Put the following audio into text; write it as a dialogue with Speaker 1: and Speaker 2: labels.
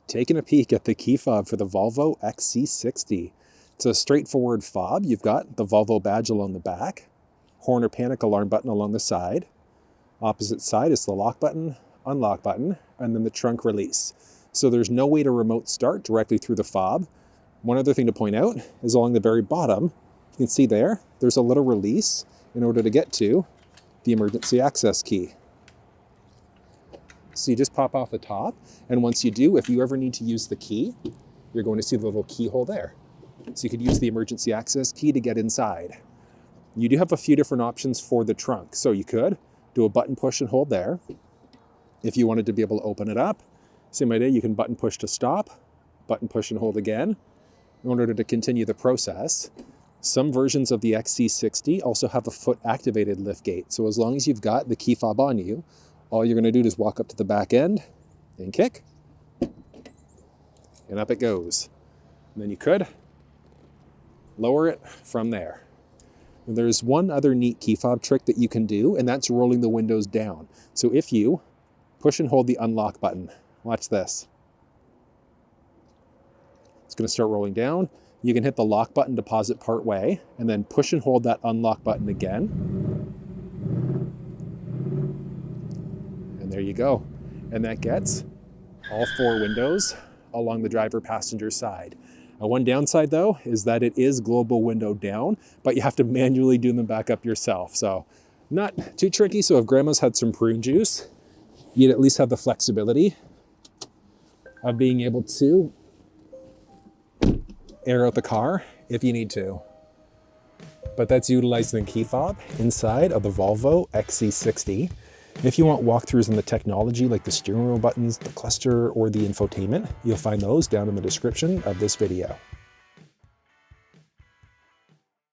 Speaker 1: Taking a peek at the key fob for the Volvo XC60. It's a straightforward fob. You've got the Volvo badge along the back, horn or panic alarm button along the side. Opposite side is the lock button, unlock button, and then the trunk release. So there's no way to remote start directly through the fob. One other thing to point out is along the very bottom, you can see there's a little release in order to get to the emergency access key. So you just pop off the top, and once you do, if you ever need to use the key, you're going to see the little keyhole there. So you could use the emergency access key to get inside. You do have a few different options for the trunk. So you could do a button push and hold there. If you wanted to be able to open it up, same idea, you can button push to stop, button push and hold again in order to continue the process. Some versions of the XC60 also have a foot activated lift gate. So as long as you've got the key fob on you, all you're going to do is walk up to the back end and kick, and up it goes. And then you could lower it from there. And there's one other neat key fob trick that you can do, and that's rolling the windows down. So if you push and hold the unlock button, watch this. It's going to start rolling down. You can hit the lock button to pause it part way, and then push and hold that unlock button again. And there you go. And that gets all four windows along the driver passenger side. One downside though is that it is global window down, but you have to manually do them back up yourself. So not too tricky. So if grandma's had some prune juice, you'd at least have the flexibility of being able to air out the car if you need to. But that's utilizing the key fob inside of the Volvo XC60. If you want walkthroughs on the technology like the steering wheel buttons, the cluster, or the infotainment, you'll find those down in the description of this video.